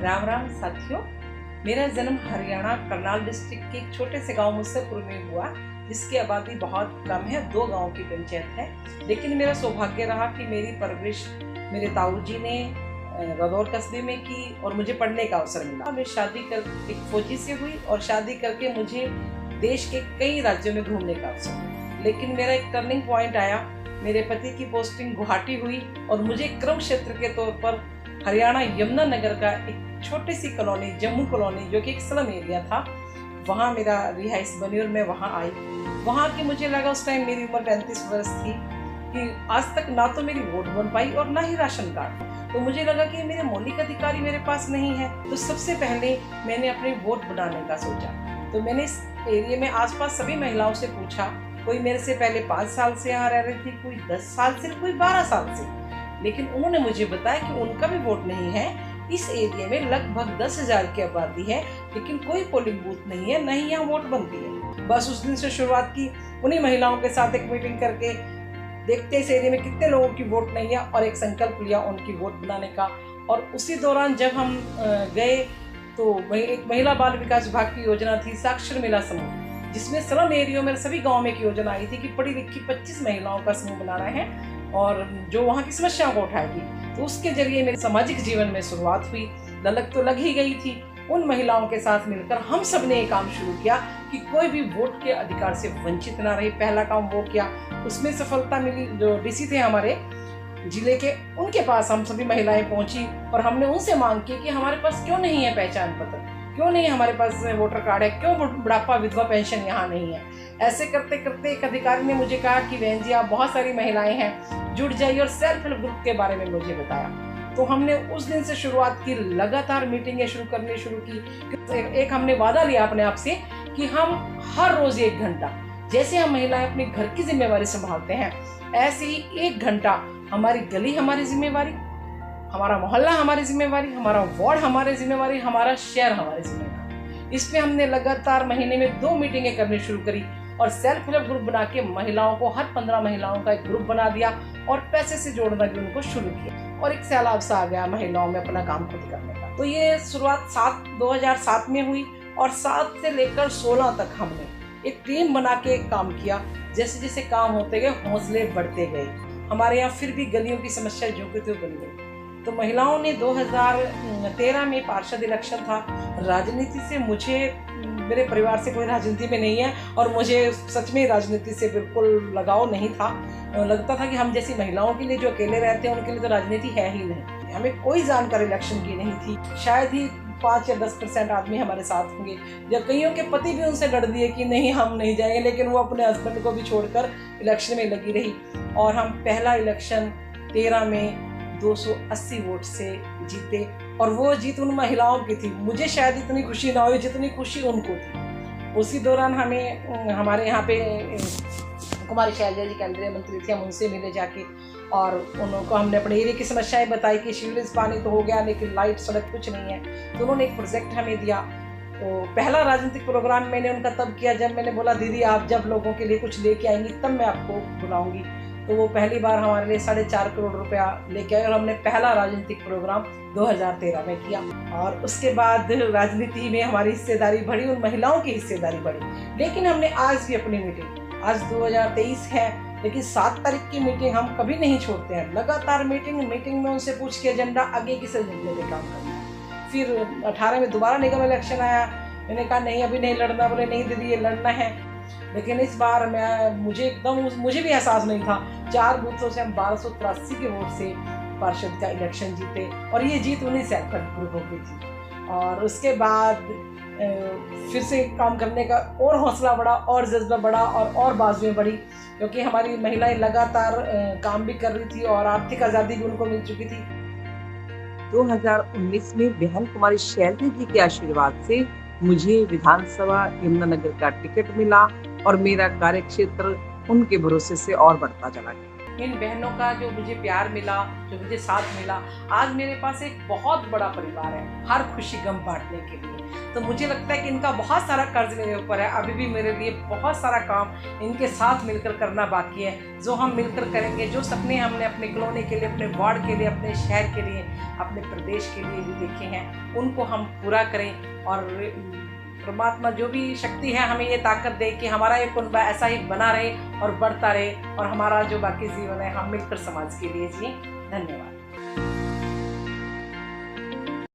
राम राम साथियों। मेरा जन्म हरियाणा करनाल डिस्ट्रिक्ट के एक छोटे से गांव मुसफर में हुआ, जिसकी आबादी बहुत कम है। 2 गांव की पंचायत है। लेकिन मेरा सौभाग्य रहा कि मेरी परवरिश मेरे ताऊजी ने रदौर कस्बे में की और मुझे पढ़ने का अवसर मिला। मैं शादी कर एक फौजी से हुई और शादी करके मुझे देश के कई राज्यों में घूमने का अवसर मिला। लेकिन मेरा एक टर्निंग पॉइंट आया। मेरे पति की पोस्टिंग गुवाहाटी हुई और मुझे क्रम क्षेत्र के तौर पर हरियाणा यमुनानगर का एक छोटी सी कॉलोनी, जम्मू कॉलोनी, जो कि एक स्लम एरिया था, वहाँ मेरा रिहाइश बनी और मैं वहाँ आई। वहाँ की मुझे लगा, उस टाइम मेरी उम्र 35 वर्ष थी, कि आज तक ना तो मेरी वोट बन पाई और ना ही राशन कार्ड। तो मुझे लगा कि मेरे मौलिक अधिकारी मेरे पास नहीं है। तो सबसे पहले मैंने अपनी वोट बनाने का सोचा। तो मैंने इस एरिया में आसपास सभी महिलाओं से पूछा। कोई मेरे से पहले 5 साल से यहाँ रह रही थी, कोई 10 साल से, कोई 12 साल से। लेकिन उन्होंने मुझे बताया कि उनका भी वोट नहीं है। इस एरिया में लगभग 10,000 की आबादी है, लेकिन कोई पोलिंग बूथ नहीं है, नहीं यहाँ वोट बनती है। बस उस दिन से शुरुआत की, उन्हीं महिलाओं के साथ एक मीटिंग करके देखते इस एरिया में कितने लोगों की वोट नहीं है, और एक संकल्प लिया उनकी वोट बनाने का। और उसी दौरान जब हम गए तो एक महिला बाल विकास विभाग की योजना थी, साक्षर मेला समूह, जिसमें स्लम एरिया में सभी गाँव में एक योजना आई थी कि पढ़ी लिखी 25 महिलाओं का समूह बनाना है और जो वहाँ की समस्याओं को उठाएगी। तो उसके जरिए मेरे सामाजिक जीवन में शुरुआत हुई। ललक तो लग ही गई थी। उन महिलाओं के साथ मिलकर हम सब ने एक काम शुरू किया कि कोई भी वोट के अधिकार से वंचित ना रहे। पहला काम वो किया, उसमें सफलता मिली। जो डीसी थे हमारे जिले के, उनके पास हम सभी महिलाएं पहुंची और हमने उनसे मांग की कि हमारे पास क्यों नहीं है पहचान पत्र, क्यों नहीं हमारे पास वोटर कार्ड है, क्यों बुढ़ापा विधवा पेंशन यहाँ नहीं है। ऐसे करते करते एक अधिकारी ने मुझे कहा कि बहन जी, आप बहुत सारी महिलाएं हैं, जुड़ जाइए, और सेल्फ हेल्प ग्रुप के बारे में मुझे बताया। तो हमने उस दिन से शुरुआत की, लगातार मीटिंगें शुरू की। एक हमने वादा लिया अपने आप से कि हम हर रोज 1 घंटा, जैसे हम महिलाएं अपने घर की जिम्मेवारी संभालते हैं, ऐसे ही 1 घंटा हमारी गली हमारी जिम्मेवारी, हमारा मोहल्ला हमारी जिम्मेवारी, हमारा वार्ड हमारी जिम्मेवारी, हमारा शहर हमारी जिम्मेवारी। इस पे हमने लगातार महीने में 2 मीटिंगें करनी शुरू करी और सेल्फ हेल्प ग्रुप बना के महिलाओं को, हर 15 महिलाओं का एक ग्रुप बना दिया और पैसे से जोड़ना भी उनको शुरू किया। और एक सैलाब सा आ गया महिलाओं में अपना काम खुद करने का। तो ये शुरुआत 2007 में हुई और 7 से लेकर 16 तक हमने एक टीम बना के काम किया। जैसे जैसे काम होते गए, हौसले बढ़ते गए। हमारे यहाँ फिर भी गलियों की समस्या जो कि तो बन गई। तो महिलाओं ने 2013 में पार्षद इलेक्शन था। राजनीति से मेरे परिवार से कोई राजनीति में नहीं है और मुझे सच में राजनीति से बिल्कुल लगाव नहीं था। लगता था कि हम जैसी महिलाओं के लिए जो अकेले रहते हैं, उनके लिए तो राजनीति है ही नहीं। हमें कोई जानकारी इलेक्शन की नहीं थी। शायद ही 5 या 10% आदमी हमारे साथ होंगे। जब कईयों के पति भी उनसे लड़ दिए कि नहीं, हम नहीं जाएंगे, लेकिन वो अपने हस्बैंड को भी छोड़कर इलेक्शन में लगी रही। और हम पहला इलेक्शन 13 में 280 वोट से जीते। और वो जीत उन महिलाओं की थी। मुझे शायद इतनी खुशी ना हुई जितनी खुशी उनको थी। उसी दौरान हमारे यहाँ पे कुमारी शैलजा जी केंद्रीय मंत्री थे, हम उनसे मिले जाके, और उनको हमने अपने एरिया की समस्याएं बताई कि सीवरेज पानी तो हो गया, लेकिन लाइट सड़क कुछ नहीं है। तो उन्होंने एक प्रोजेक्ट हमें दिया। तो पहला राजनीतिक प्रोग्राम मैंने उनका तब किया जब मैंने बोला, दीदी आप जब लोगों के लिए कुछ लेके आएंगी तब मैं आपको बुलाऊंगी। तो वो पहली बार हमारे लिए 4.5 करोड़ रुपया लेके आए और हमने पहला राजनीतिक प्रोग्राम 2013 में किया। और उसके बाद राजनीति में हमारी हिस्सेदारी बढ़ी, उन महिलाओं की हिस्सेदारी बढ़ी। लेकिन हमने आज भी अपनी मीटिंग, आज 2023 है, लेकिन 7 तारीख की मीटिंग हम कभी नहीं छोड़ते हैं। लगातार मीटिंग में उनसे पूछ के एजेंडा आगे किस एजेंडे पे काम करना है। फिर 18 में दोबारा निगम इलेक्शन आया। मैंने कहा नहीं, अभी नहीं लड़ना। बोले नहीं दीदी, ये लड़ना है। लेकिन इस बार मुझे भी एहसास नहीं था। 4 बूथों से हम 1283 के वोट से पार्षद का इलेक्शन जीते और ये जीत उन्हीं सेल्फ हेल्प ग्रुपों की थी। और उसके बाद फिर से काम करने का और हौसला बढ़ा और जज्बा बढ़ा और बाजुएं बढ़ी, क्योंकि हमारी महिलाएं लगातार काम भी कर रही थी और आर्थिक आज़ादी भी उनको मिल चुकी थी। 2019 में बहन कुमारी शैलजा जी के आशीर्वाद से मुझे विधानसभा यमुनानगर का टिकट मिला और मेरा कार्यक्षेत्र उनके भरोसे से और बढ़ता चला गया। इन बहनों का जो मुझे प्यार मिला, जो मुझे साथ मिला, आज मेरे पास एक बहुत बड़ा परिवार है हर खुशी गम बांटने के लिए। तो मुझे लगता है कि इनका बहुत सारा कर्ज मेरे ऊपर है। अभी भी मेरे लिए बहुत सारा काम इनके साथ मिलकर करना बाकी है, जो हम मिलकर करेंगे। जो सपने हमने अपने कॉलोनी के लिए, अपने वार्ड के लिए, अपने शहर के लिए, अपने प्रदेश के लिए भी देखे हैं, उनको हम पूरा करें। और परमात्मा जो भी शक्ति है हमें ये ताकत दे कि हमारा ये कुनबा ऐसा ही बना रहे और बढ़ता रहे, और हमारा जो बाकी जीवन है हम मिलकर समाज के लिए जिए। धन्यवाद।